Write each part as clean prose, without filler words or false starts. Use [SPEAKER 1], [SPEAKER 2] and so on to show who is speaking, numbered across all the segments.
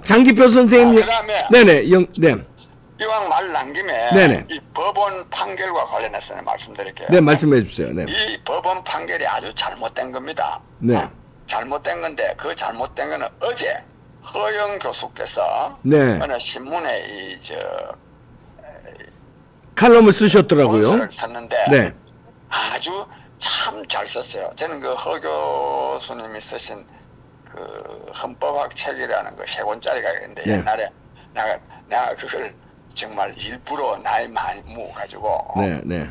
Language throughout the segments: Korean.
[SPEAKER 1] 장기표 선생님.
[SPEAKER 2] 그다음에
[SPEAKER 1] 네네. 네.
[SPEAKER 2] 이왕 말 난 김에
[SPEAKER 1] 네네.
[SPEAKER 2] 이 법원 판결과 관련해서 말씀드릴게요.
[SPEAKER 1] 네, 말씀해 주세요. 네.
[SPEAKER 2] 이 법원 판결이 아주 잘못된 겁니다.
[SPEAKER 1] 네.
[SPEAKER 2] 잘못된 건데 그 잘못된 거는 어제 허영 교수께서
[SPEAKER 1] 네.
[SPEAKER 2] 어느 신문에
[SPEAKER 1] 칼럼을 쓰셨더라고요.
[SPEAKER 2] 썼는데
[SPEAKER 1] 네.
[SPEAKER 2] 아주 참 잘 썼어요. 저는 그 허 교수님이 쓰신 그 헌법학 책이라는 거 3권짜리가 있는데
[SPEAKER 1] 네.
[SPEAKER 2] 옛날에 내가 그걸 정말 일부러 나이 많이 먹어가지고
[SPEAKER 1] 네.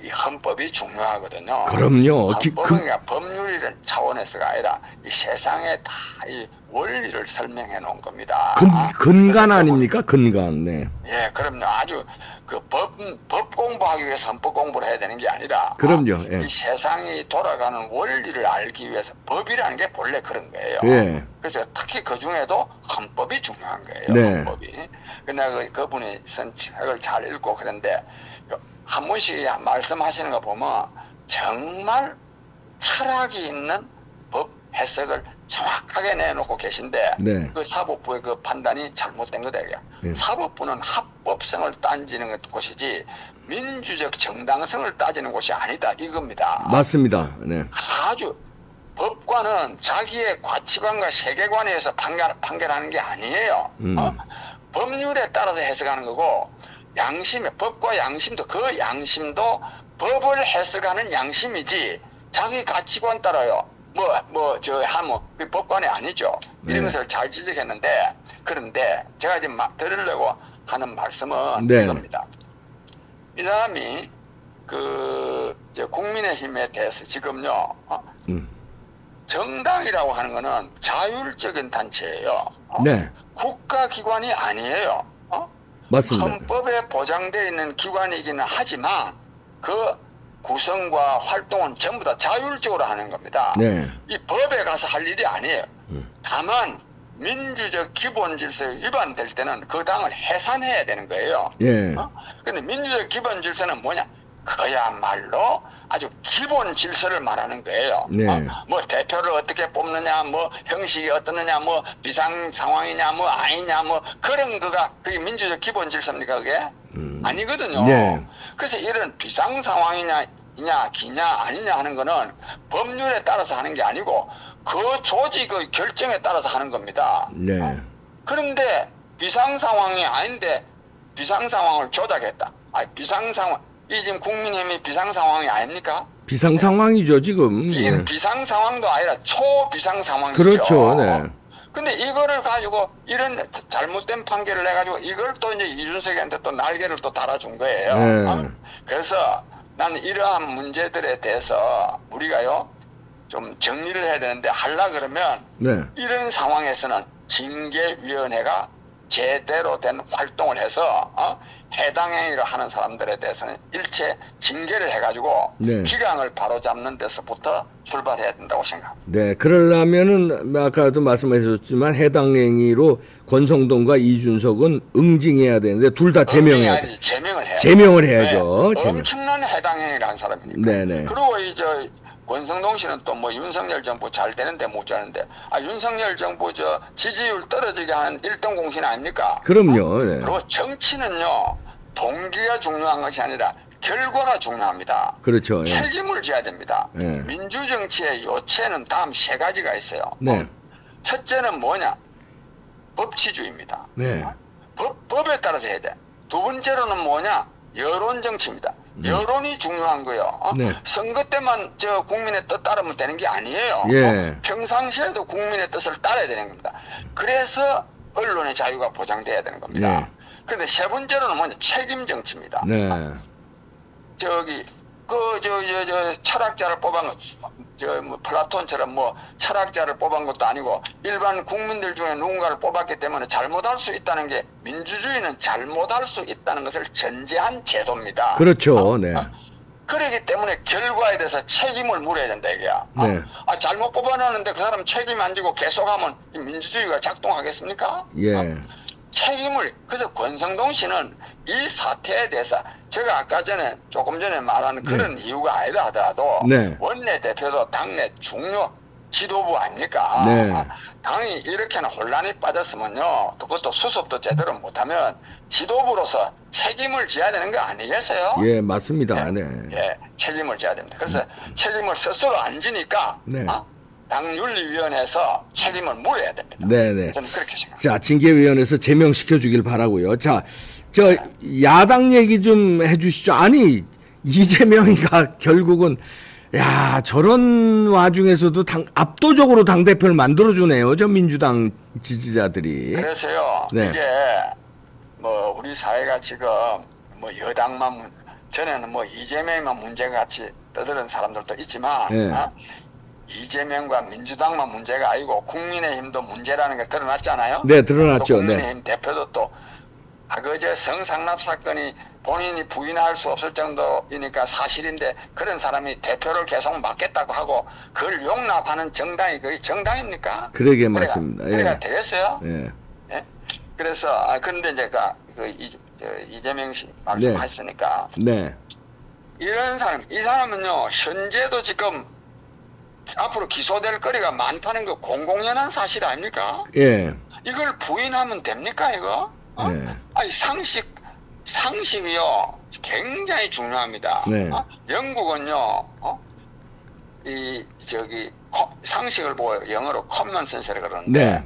[SPEAKER 2] 이 헌법이 중요하거든요.
[SPEAKER 1] 그럼요.
[SPEAKER 2] 헌법은 그러니까 법률이라는 차원에서가 아니라 이 세상에 다 이 원리를 설명해 놓은 겁니다.
[SPEAKER 1] 근간 아닙니까? 근간. 네.
[SPEAKER 2] 예, 그럼요. 아주 그 법 공부하기 위해서 헌법 공부를 해야 되는 게 아니라
[SPEAKER 1] 그럼요. 예.
[SPEAKER 2] 이 세상이 돌아가는 원리를 알기 위해서 법이라는 게 본래 그런 거예요.
[SPEAKER 1] 예.
[SPEAKER 2] 그래서 특히 그 중에도 헌법이 중요한 거예요.
[SPEAKER 1] 네.
[SPEAKER 2] 헌법이. 근데 그분이 쓴 책을 잘 읽고 그런데 한 번씩 말씀하시는 거 보면 정말 철학이 있는 법 해석을 정확하게 내놓고 계신데
[SPEAKER 1] 네.
[SPEAKER 2] 그 사법부의 그 판단이 잘못된 거다.
[SPEAKER 1] 네.
[SPEAKER 2] 사법부는 합법성을 따지는 곳이지 민주적 정당성을 따지는 곳이 아니다 이겁니다.
[SPEAKER 1] 맞습니다. 네.
[SPEAKER 2] 아주 법관은 자기의 가치관과 세계관에 의해서 판결하는 게 아니에요. 법률에 따라서 해석하는 거고 법과 양심도 그 양심도 법을 해석하는 양심이지 자기 가치관 따라요. 그 법관이 아니죠. 이런
[SPEAKER 1] 네.
[SPEAKER 2] 것을 잘 지적했는데 그런데 제가 지금 막 드리려고 하는 말씀은
[SPEAKER 1] 네.
[SPEAKER 2] 이겁니다. 이 사람이 국민의힘에 대해서 지금요 정당이라고 하는 거는 자율적인 단체예요.
[SPEAKER 1] 네.
[SPEAKER 2] 국가기관이 아니에요.
[SPEAKER 1] 맞습니다.
[SPEAKER 2] 헌법에 보장되어 있는 기관이기는 하지만 그 구성과 활동은 전부 다 자율적으로 하는 겁니다.
[SPEAKER 1] 네.
[SPEAKER 2] 이 법에 가서 할 일이 아니에요. 다만 민주적 기본 질서에 위반될 때는 그 당을 해산해야 되는 거예요.
[SPEAKER 1] 예.
[SPEAKER 2] 근데 민주적 기본 질서는 뭐냐? 그야말로 아주 기본 질서를 말하는 거예요.
[SPEAKER 1] 네.
[SPEAKER 2] 뭐 대표를 어떻게 뽑느냐, 뭐 형식이 어떠느냐, 뭐 비상 상황이냐, 뭐 아니냐, 뭐 그런 거가 그게 민주적 기본 질서입니까 그게? 아니거든요.
[SPEAKER 1] 네.
[SPEAKER 2] 그래서 이런 비상 상황이냐, 기냐, 아니냐 하는 거는 법률에 따라서 하는 게 아니고 그 조직의 결정에 따라서 하는 겁니다.
[SPEAKER 1] 네.
[SPEAKER 2] 그런데 비상 상황이 아닌데 비상 상황을 조작했다. 비상 상황. 이 지금 국민의힘이 비상 상황이 아닙니까?
[SPEAKER 1] 비상 상황이죠 지금.
[SPEAKER 2] 이 비상 상황도 아니라 초비상 상황이죠.
[SPEAKER 1] 그렇죠. 네.
[SPEAKER 2] 근데 이거를 가지고 이런 잘못된 판결을 해가지고 이걸 또 이제 이준석한테 또 날개를 또 달아준 거예요.
[SPEAKER 1] 네.
[SPEAKER 2] 그래서 나는 이러한 문제들에 대해서 우리가요 좀 정리를 해야 되는데 하려 그러면
[SPEAKER 1] 네.
[SPEAKER 2] 이런 상황에서는 징계위원회가 제대로 된 활동을 해서 해당 행위를 하는 사람들에 대해서는 일체 징계를 해가지고
[SPEAKER 1] 네.
[SPEAKER 2] 기강을 바로잡는 데서부터 출발해야 된다고 생각합니다.
[SPEAKER 1] 네, 그러려면은 아까도 말씀하셨지만 해당 행위로 권성동과 이준석은 응징해야 되는데 둘 다 제명해야 돼.
[SPEAKER 2] 제명을 해야
[SPEAKER 1] 제명을 해야죠.
[SPEAKER 2] 네, 엄청난 해당 행위를 한 사람이니까.
[SPEAKER 1] 네네.
[SPEAKER 2] 그리고 이제 권성동 씨는 또 뭐 윤석열 정부 잘 되는데 못 자는데 윤석열 정부 지지율 떨어지게 하는 1등 공신 아닙니까?
[SPEAKER 1] 그럼요. 네.
[SPEAKER 2] 그리고 정치는요 동기가 중요한 것이 아니라 결과가 중요합니다.
[SPEAKER 1] 그렇죠.
[SPEAKER 2] 책임을 져야 됩니다.
[SPEAKER 1] 네.
[SPEAKER 2] 민주정치의 요체는 다음 3가지가 있어요.
[SPEAKER 1] 네.
[SPEAKER 2] 첫째는 뭐냐? 법치주의입니다.
[SPEAKER 1] 네.
[SPEAKER 2] 법에 따라서 해야 돼. 두 번째로는 뭐냐? 여론정치입니다. 여론이 중요한 거요.
[SPEAKER 1] 네.
[SPEAKER 2] 선거 때만 국민의 뜻 따르면 되는 게 아니에요.
[SPEAKER 1] 예.
[SPEAKER 2] 평상시에도 국민의 뜻을 따라야 되는 겁니다. 그래서 언론의 자유가 보장돼야 되는 겁니다.
[SPEAKER 1] 네.
[SPEAKER 2] 그런데 세 번째로는 뭐냐? 책임 정치입니다.
[SPEAKER 1] 네.
[SPEAKER 2] 철학자를 뽑은 플라톤처럼 철학자를 뽑은 것도 아니고 일반 국민들 중에 누군가를 뽑았기 때문에 잘못할 수 있다는 게 민주주의는 잘못할 수 있다는 것을 전제한 제도입니다.
[SPEAKER 1] 그렇죠. 네.
[SPEAKER 2] 그렇기 때문에 결과에 대해서 책임을 물어야 된다 이게야.
[SPEAKER 1] 네.
[SPEAKER 2] 잘못 뽑아놨는데 그 사람 책임 안 지고 계속하면 이 민주주의가 작동하겠습니까?
[SPEAKER 1] 예.
[SPEAKER 2] 책임을 그래서 권성동 씨는 이 사태에 대해서 제가 조금 전에 말한 그런 이유가 아니라 하더라도
[SPEAKER 1] 네.
[SPEAKER 2] 원내대표도 당내 중요 지도부 아닙니까?
[SPEAKER 1] 네.
[SPEAKER 2] 당이 이렇게는 혼란이 빠졌으면요, 그것도 수습도 제대로 못하면 지도부로서 책임을 져야 되는 거 아니겠어요?
[SPEAKER 1] 예, 맞습니다. 네.
[SPEAKER 2] 예, 책임을 져야 됩니다. 그래서 책임을 스스로 안 지니까
[SPEAKER 1] 네.
[SPEAKER 2] 당윤리위원회에서 책임을 물어야 됩니다.
[SPEAKER 1] 네네.
[SPEAKER 2] 저는 그렇게 생각합니다.
[SPEAKER 1] 자, 징계위원회에서 제명시켜 주길 바라고요. 자, 저 야당 얘기 좀 해주시죠. 아니, 이재명이가 결국은 야, 저런 와중에서도 압도적으로 당대표를 만들어주네요. 저 민주당 지지자들이.
[SPEAKER 2] 그래서요,
[SPEAKER 1] 네.
[SPEAKER 2] 이게 뭐 우리 사회가 지금 뭐 여당만 전에는 뭐 이재명만 문제가 같이 떠드는 사람들도 있지만
[SPEAKER 1] 네.
[SPEAKER 2] 이재명과 민주당만 문제가 아니고 국민의힘도 문제라는 게 드러났잖아요.
[SPEAKER 1] 네, 드러났죠.
[SPEAKER 2] 또 국민의힘 대표도 또 과거제 성상납 사건이 본인이 부인할 수 없을 정도이니까 사실인데 그런 사람이 대표를 계속 맡겠다고 하고 그걸 용납하는 정당이 그게 정당입니까?
[SPEAKER 1] 그러게 맞습니다.
[SPEAKER 2] 그래가
[SPEAKER 1] 예.
[SPEAKER 2] 되겠어요?
[SPEAKER 1] 예.
[SPEAKER 2] 예? 그래서 그런데 이제 이재명 씨 말씀하셨으니까
[SPEAKER 1] 네.
[SPEAKER 2] 이런 사람, 이 사람은요 현재도 지금 앞으로 기소될 거리가 많다는 거 공공연한 사실 아닙니까?
[SPEAKER 1] 예.
[SPEAKER 2] 이걸 부인하면 됩니까 이거?
[SPEAKER 1] 예.
[SPEAKER 2] 아니 상식이요 굉장히 중요합니다.
[SPEAKER 1] 네.
[SPEAKER 2] 영국은요 상식을 보고 영어로 커먼 센스라 그러는데
[SPEAKER 1] 네.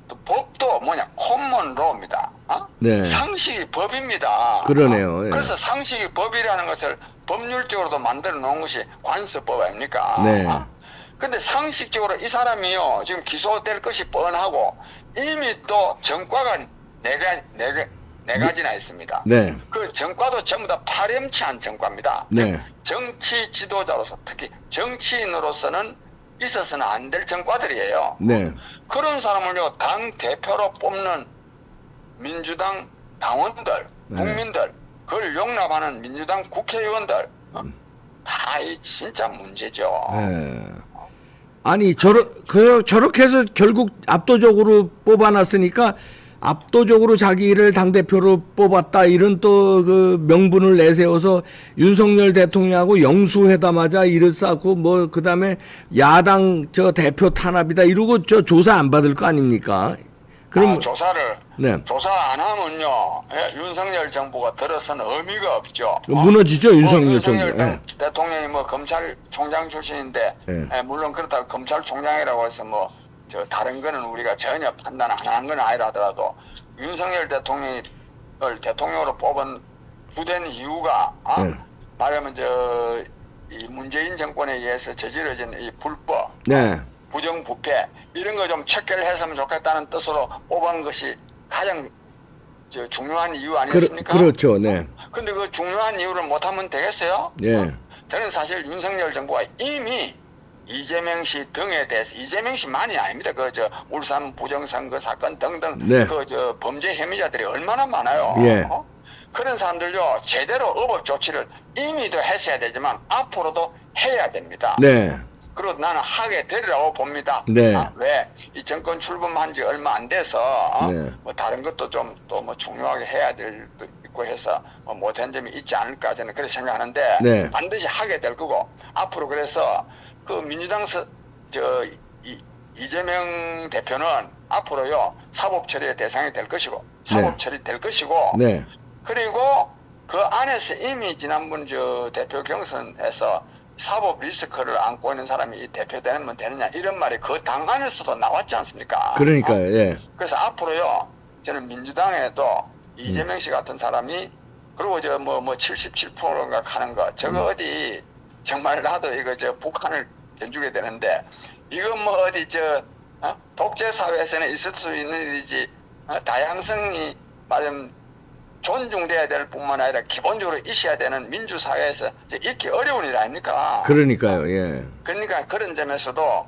[SPEAKER 2] 또 법도 뭐냐 커먼 로입니다.
[SPEAKER 1] 네.
[SPEAKER 2] 상식이 법입니다.
[SPEAKER 1] 그러네요. 예.
[SPEAKER 2] 그래서 상식이 법이라는 것을 법률적으로도 만들어 놓은 것이 관습법 아닙니까?
[SPEAKER 1] 네.
[SPEAKER 2] 근데 상식적으로 이 사람이요 지금 기소될 것이 뻔하고 이미 또 전과가 네 가지나 있습니다.
[SPEAKER 1] 네.
[SPEAKER 2] 그 전과도 전부 다 파렴치한 전과입니다.
[SPEAKER 1] 네.
[SPEAKER 2] 정치 지도자로서 특히 정치인으로서는 있어서는 안 될 전과들이에요.
[SPEAKER 1] 네.
[SPEAKER 2] 그런 사람을요 당 대표로 뽑는 민주당 당원들,
[SPEAKER 1] 네.
[SPEAKER 2] 국민들, 그걸 용납하는 민주당 국회의원들 다 이 진짜 문제죠.
[SPEAKER 1] 예. 아니 저렇게 해서 결국 압도적으로 뽑아놨으니까 압도적으로 자기를 당대표로 뽑았다 이런 또 그 명분을 내세워서 윤석열 대통령하고 영수회담하자 이랬었고 뭐 그다음에 야당 저 대표 탄압이다 이러고 저 조사 안 받을 거 아닙니까? 그럼
[SPEAKER 2] 조사를
[SPEAKER 1] 네.
[SPEAKER 2] 조사 안 하면요 윤석열 정부가 들어서는 의미가 없죠.
[SPEAKER 1] 무너지죠 윤석열 정부.
[SPEAKER 2] 윤석열 대통령이 뭐 검찰총장 출신인데 물론 그렇다고 검찰총장이라고 해서 뭐 저 다른 거는 우리가 전혀 판단 안 한 건 아니라 하더라도 윤석열 대통령을 대통령으로 뽑은 주된 이유가 말하면 이 문재인 정권에 의해서 저지러진 이 불법,
[SPEAKER 1] 네.
[SPEAKER 2] 부정부패 이런 거 좀 척결 했으면 좋겠다는 뜻으로 뽑은 것이 가장 중요한 이유 아니겠습니까?
[SPEAKER 1] 그렇죠. 네.
[SPEAKER 2] 근데 그 중요한 이유를 못하면 되겠어요?
[SPEAKER 1] 네.
[SPEAKER 2] 저는 사실 윤석열 정부가 이미 이재명 씨 등에 대해서 이재명 씨만이 아닙니다. 울산 부정선거 사건 등등
[SPEAKER 1] 네.
[SPEAKER 2] 범죄 혐의자들이 얼마나 많아요.
[SPEAKER 1] 예.
[SPEAKER 2] 그런 사람들요 제대로 업업 조치를 이미도 했어야 되지만 앞으로도 해야 됩니다.
[SPEAKER 1] 네.
[SPEAKER 2] 그리고 나는 하게 되리라고 봅니다.
[SPEAKER 1] 네.
[SPEAKER 2] 왜? 이 정권 출범한 지 얼마 안 돼서
[SPEAKER 1] 네.
[SPEAKER 2] 뭐 다른 것도 좀 또 뭐 중요하게 해야 될 것도 있고 해서 뭐 못한 점이 있지 않을까 저는 그렇게 생각하는데
[SPEAKER 1] 네.
[SPEAKER 2] 반드시 하게 될 거고 앞으로 그래서 그 민주당 이재명 대표는 앞으로요 사법 처리의 대상이 될 것이고 사법 처리 될 것이고
[SPEAKER 1] 네.
[SPEAKER 2] 그리고 그 안에서 이미 지난번 대표 경선에서 사법 리스크를 안고 있는 사람이 대표되면 되느냐 이런 말이 그 당 안에서도 나왔지 않습니까?
[SPEAKER 1] 그러니까요. 예.
[SPEAKER 2] 그래서 앞으로요 저는 민주당에도 이재명 씨 같은 사람이 그리고 77%인가 하는 거 저거 어디 정말 나도 이거 북한을 견주게 되는데 이건 뭐 어디 독재 사회에서는 있을 수 있는 일이지 다양성이 말하면 존중돼야 될 뿐만 아니라 기본적으로 있어야 되는 민주사회에서 읽기 어려운 일 아닙니까?
[SPEAKER 1] 그러니까요. 예.
[SPEAKER 2] 그러니까 그런 점에서도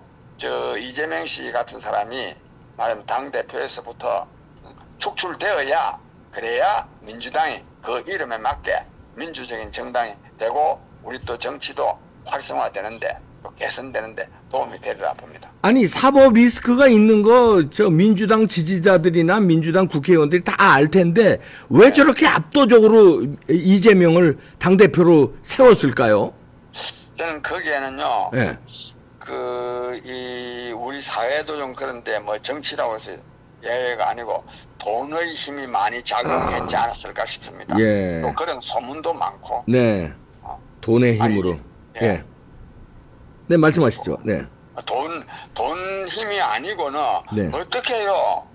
[SPEAKER 2] 이재명 씨 같은 사람이 말하면 당대표에서부터 축출되어야 그래야 민주당이 그 이름에 맞게 민주적인 정당이 되고 우리 또 정치도 활성화되는데 또 개선되는데 도움이 되리라 봅니다.
[SPEAKER 1] 아니 사법 리스크가 있는 거 저 민주당 지지자들이나 민주당 국회의원들이 다 알 텐데 왜 저렇게 압도적으로 이재명을 당대표로 세웠을까요?
[SPEAKER 2] 저는 거기에는요.
[SPEAKER 1] 네.
[SPEAKER 2] 우리 사회도 좀 그런데 뭐 정치라고 해서 예외가 아니고 돈의 힘이 많이 작용했지 않았을까 싶습니다.
[SPEAKER 1] 예.
[SPEAKER 2] 또 그런 소문도 많고.
[SPEAKER 1] 네. 돈의 힘으로.
[SPEAKER 2] 아니,
[SPEAKER 1] 예.
[SPEAKER 2] 예.
[SPEAKER 1] 네, 말씀하시죠. 네.
[SPEAKER 2] 돈 힘이 아니고는
[SPEAKER 1] 네.
[SPEAKER 2] 어떻게 해요?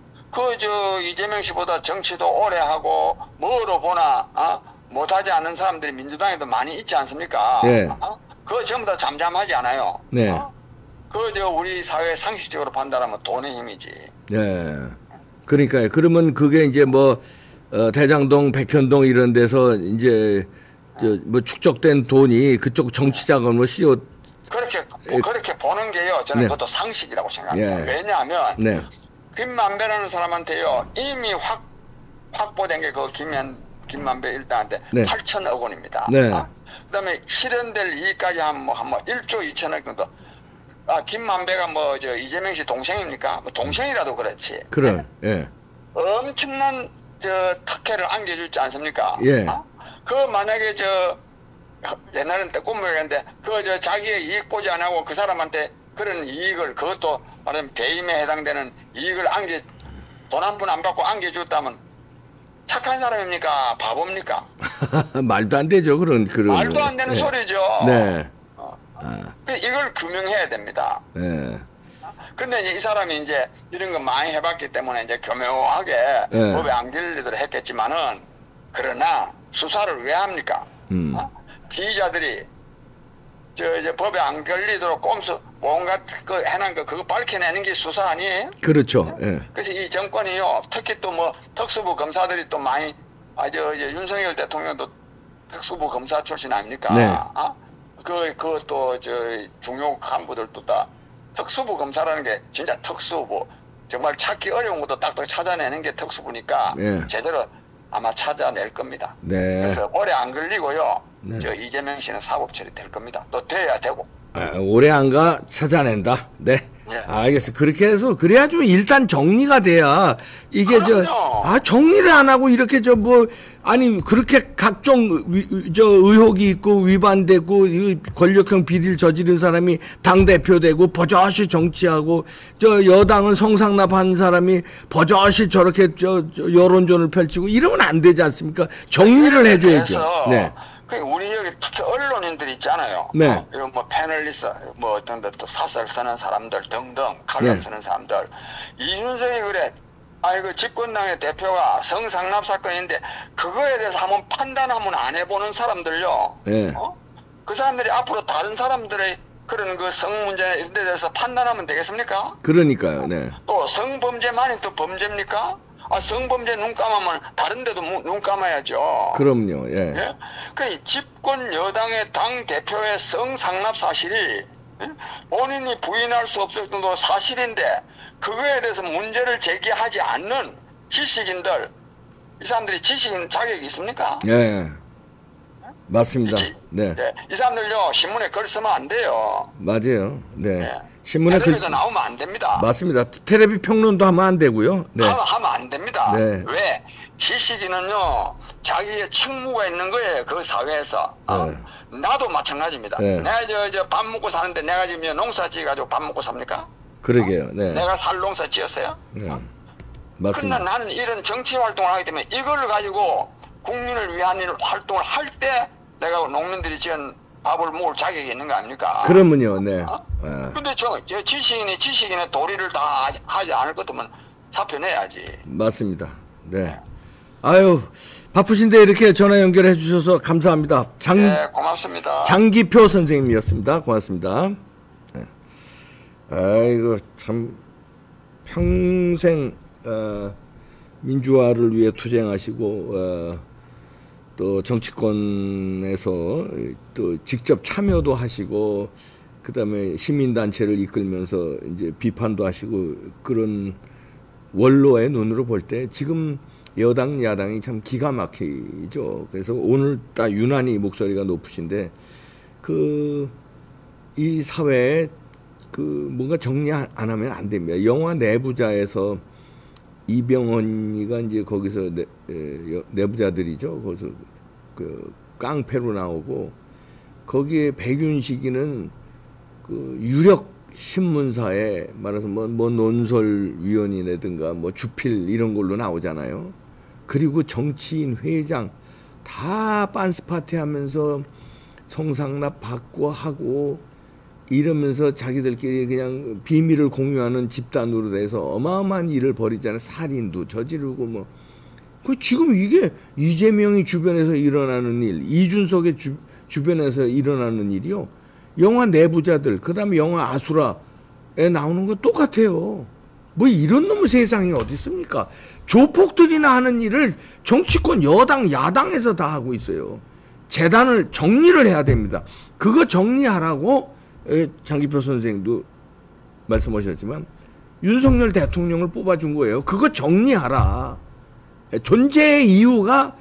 [SPEAKER 2] 이재명 씨보다 정치도 오래 하고, 뭐로 보나, 못하지 않는 사람들이 민주당에도 많이 있지 않습니까?
[SPEAKER 1] 네.
[SPEAKER 2] 그거 전부 다 잠잠하지 않아요.
[SPEAKER 1] 네.
[SPEAKER 2] 우리 사회 상식적으로 판단하면 돈의 힘이지.
[SPEAKER 1] 네. 그러니까요. 그러면 그게 이제 뭐, 대장동, 백현동 이런 데서 이제, 뭐 축적된 돈이 그쪽 정치 자금으로 씌워.
[SPEAKER 2] 그렇게 보는 게요. 저는
[SPEAKER 1] 네.
[SPEAKER 2] 그것도 상식이라고 생각합니다.
[SPEAKER 1] 예.
[SPEAKER 2] 왜냐하면,
[SPEAKER 1] 네.
[SPEAKER 2] 김만배라는 사람한테요, 이미 확보된 게 김만배 일당한테
[SPEAKER 1] 네.
[SPEAKER 2] 8천억 원입니다.
[SPEAKER 1] 네.
[SPEAKER 2] 그 다음에 실현될 이익까지 한 1조 2천억 정도. 김만배가 이재명 씨 동생입니까? 뭐 동생이라도 그렇지.
[SPEAKER 1] 그래. 예.
[SPEAKER 2] 엄청난 특혜를 안겨주지 않습니까?
[SPEAKER 1] 예.
[SPEAKER 2] 만약에 옛날엔 꿈물이었는데 자기의 이익 보지 안 하고 그 사람한테 그런 이익을, 그것도 말하면 배임에 해당되는 이익을 돈 한 푼 안 받고 안겨줬다면 착한 사람입니까? 바보입니까?
[SPEAKER 1] 말도 안 되죠. 그런.
[SPEAKER 2] 말도 안 되는
[SPEAKER 1] 예.
[SPEAKER 2] 소리죠.
[SPEAKER 1] 네.
[SPEAKER 2] 이걸 규명해야 됩니다.
[SPEAKER 1] 네.
[SPEAKER 2] 근데 이 사람이 이제 이런 거 많이 해봤기 때문에 이제 교묘하게
[SPEAKER 1] 네.
[SPEAKER 2] 법에 안 걸리도록 했겠지만은, 그러나 수사를 왜 합니까? 피의자들이 이제 법에 안 걸리도록 꼼수 뭔가 해놓은 거 그거 밝혀내는 게 수사 아니에요?
[SPEAKER 1] 그렇죠. 예.
[SPEAKER 2] 그래서 이 정권이요, 특히 또 특수부 검사들이 또 많이, 이제 윤석열 대통령도 특수부 검사 출신 아닙니까?
[SPEAKER 1] 네.
[SPEAKER 2] 그것도 중요 간부들도 다 특수부 검사라는 게 진짜 특수부, 정말 찾기 어려운 것도 딱딱 찾아내는 게 특수부니까
[SPEAKER 1] 네.
[SPEAKER 2] 제대로 아마 찾아낼 겁니다.
[SPEAKER 1] 네.
[SPEAKER 2] 그래서 오래 안 걸리고요.
[SPEAKER 1] 네.
[SPEAKER 2] 이재명 씨는 사법 처리될 겁니다. 또 돼야 되고.
[SPEAKER 1] 오래 안 가 찾아낸다. 네.
[SPEAKER 2] 예.
[SPEAKER 1] 알겠어. 그렇게 해서 그래야 좀 일단 정리가 돼야 이게
[SPEAKER 2] 그럼요.
[SPEAKER 1] 정리를 안 하고 이렇게 아니 그렇게 각종 의혹이 있고 위반되고 이 권력형 비리를 저지른 사람이 당 대표 되고 버젓이 정치하고 여당은 성상납한 사람이 버젓이 저렇게 여론전을 펼치고 이러면 안 되지 않습니까? 정리를 해줘야죠. 네.
[SPEAKER 2] 우리 여기 특히 언론인들 있잖아요.
[SPEAKER 1] 네.
[SPEAKER 2] 이거 패널리스트, 어떤 또 사설 쓰는 사람들 등등, 칼럼
[SPEAKER 1] 네.
[SPEAKER 2] 쓰는 사람들. 이준석이 그래. 집권당의 대표가 성상납 사건인데 그거에 대해서 한번 판단 한번 안 해보는 사람들요.
[SPEAKER 1] 네.
[SPEAKER 2] 그 사람들이 앞으로 다른 사람들의 그런 성 문제나 이런 데 대해서 판단하면 되겠습니까?
[SPEAKER 1] 그러니까요. 네.
[SPEAKER 2] 또 성범죄만이 또 범죄입니까? 성범죄 눈 감으면 다른 데도 눈 감아야죠.
[SPEAKER 1] 그럼요. 예.
[SPEAKER 2] 예? 집권 여당의 당 대표의 성상납 사실이 본인이 부인할 수 없을 정도로 사실인데 그거에 대해서 문제를 제기하지 않는 지식인들, 이 사람들이 지식인 자격이 있습니까?
[SPEAKER 1] 예. 맞습니다. 네.
[SPEAKER 2] 네. 이 사람들요 신문에 글 쓰면 안 돼요.
[SPEAKER 1] 맞아요. 네.
[SPEAKER 2] 네.
[SPEAKER 1] 신문에
[SPEAKER 2] 텔레비전 나오면 안 됩니다.
[SPEAKER 1] 맞습니다. 텔레비 평론도 하면 안 되고요. 네.
[SPEAKER 2] 하면 안 됩니다.
[SPEAKER 1] 네.
[SPEAKER 2] 왜? 지식인은요 자기의 책무가 있는 거예요. 그 사회에서.
[SPEAKER 1] 네.
[SPEAKER 2] 나도 마찬가지입니다.
[SPEAKER 1] 네.
[SPEAKER 2] 내가 밥 먹고 사는데 내가 지금 농사 지어가지고 밥 먹고 삽니까?
[SPEAKER 1] 그러게요. 네.
[SPEAKER 2] 내가 살 농사 지었어요?
[SPEAKER 1] 네.
[SPEAKER 2] 그러나
[SPEAKER 1] 맞습니다.
[SPEAKER 2] 나는 이런 정치 활동을 하기 때문에 이걸 가지고 국민을 위한 일 활동을 할 때 내가 농민들이 지은 밥을 먹을 자격이 있는 거 아닙니까?
[SPEAKER 1] 그러면요. 네.
[SPEAKER 2] 근데 저 지식인의 도리를 다 하지 않을 것 같으면 사표 내야지.
[SPEAKER 1] 맞습니다. 네. 아유, 바쁘신데 이렇게 전화 연결해 주셔서 감사합니다.
[SPEAKER 2] 네, 고맙습니다.
[SPEAKER 1] 장기표 선생님이었습니다. 고맙습니다. 네. 아이고, 참 평생 민주화를 위해 투쟁하시고 또 정치권에서 또 직접 참여도 하시고 그다음에 시민단체를 이끌면서 이제 비판도 하시고 그런 원로의 눈으로 볼 때 지금 여당 야당이 참 기가 막히죠. 그래서 오늘 딱 유난히 목소리가 높으신데 이 사회에 뭔가 정리 안 하면 안 됩니다. 영화 내부자에서 이병헌이가 이제 거기서 내부자들이죠. 거기서 깡패로 나오고 거기에 백윤식이는 유력 신문사에 말해서 뭐 논설위원이라든가 뭐 주필 이런 걸로 나오잖아요. 그리고 정치인 회장 다 빤스파티 하면서 성상납 받고 하고 이러면서 자기들끼리 그냥 비밀을 공유하는 집단으로 돼서 어마어마한 일을 벌이잖아요. 살인도 저지르고 뭐. 그 지금 이게 이재명이 주변에서 일어나는 일, 이준석의 주변에서 일어나는 일이요. 영화 내부자들, 그 다음에 영화 아수라에 나오는 거 똑같아요. 뭐 이런 놈의 세상이 어디 있습니까? 조폭들이나 하는 일을 정치권 여당, 야당에서 다 하고 있어요. 재단을 정리를 해야 됩니다. 그거 정리하라고 장기표 선생님도 말씀하셨지만 윤석열 대통령을 뽑아준 거예요. 그거 정리하라. 존재의 이유가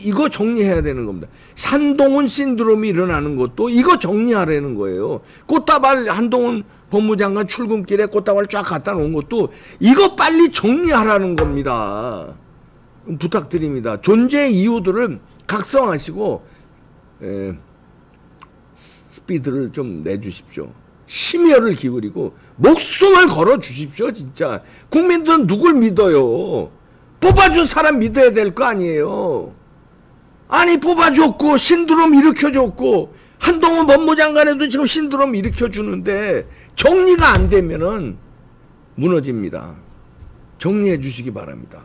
[SPEAKER 1] 이거 정리해야 되는 겁니다. 한동훈 신드롬이 일어나는 것도 이거 정리하라는 거예요. 꽃다발 한동훈 법무장관 출근길에 꽃다발 쫙 갖다 놓은 것도 이거 빨리 정리하라는 겁니다. 부탁드립니다. 존재의 이유들을 각성하시고 스피드를 좀 내주십시오. 심혈을 기울이고 목숨을 걸어 주십시오. 진짜 국민들은 누굴 믿어요? 뽑아준 사람 믿어야 될 거 아니에요. 아니 뽑아줬고 신드롬 일으켜줬고 한동훈 법무장관에도 지금 신드롬 일으켜주는데 정리가 안 되면은 무너집니다. 정리해 주시기 바랍니다.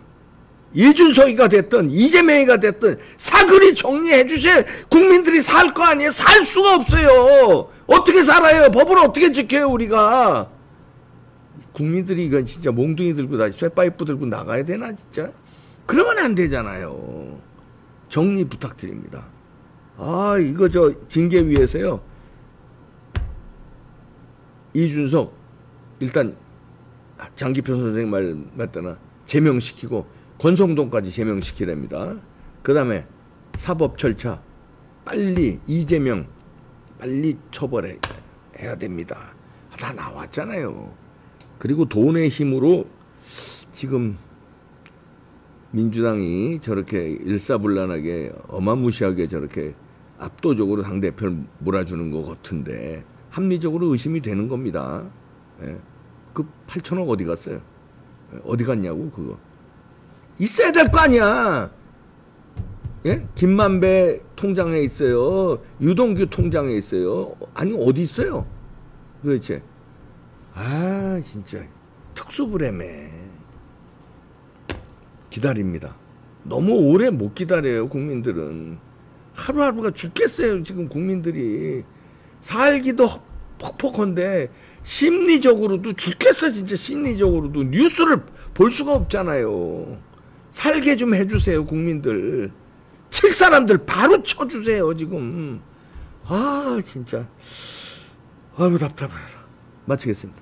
[SPEAKER 1] 이준석이가 됐든 이재명이가 됐든 사그리 정리해 주셔야 국민들이 살 거 아니에요. 살 수가 없어요. 어떻게 살아요? 법을 어떻게 지켜요 우리가? 국민들이 이건 진짜 몽둥이 들고 다시 쇠파이프 들고 나가야 되나 진짜? 그러면 안 되잖아요. 정리 부탁드립니다. 아 이거 저 징계위에서요. 이준석 일단 장기표 선생님 말 맞다나 제명시키고 권성동까지 제명시키랍니다. 그 다음에 사법 절차 빨리 이재명 빨리 처벌해야 됩니다. 다 나왔잖아요. 그리고 돈의 힘으로 지금 민주당이 저렇게 일사불란하게 어마무시하게 저렇게 압도적으로 당대표를 몰아주는 것 같은데 합리적으로 의심이 되는 겁니다. 예. 그 8천억 어디 갔어요? 어디 갔냐고 그거. 있어야 될 거 아니야. 예? 김만배 통장에 있어요. 유동규 통장에 있어요. 아니 어디 있어요? 도대체. 아 진짜 특수부레매 기다립니다. 너무 오래 못 기다려요. 국민들은 하루하루가 죽겠어요. 지금 국민들이 살기도 퍽퍽한데 심리적으로도 죽겠어. 진짜 심리적으로도 뉴스를 볼 수가 없잖아요. 살게 좀 해주세요. 국민들 칠 사람들 바로 쳐주세요. 지금 아 진짜 아유 답답해라. 마치겠습니다.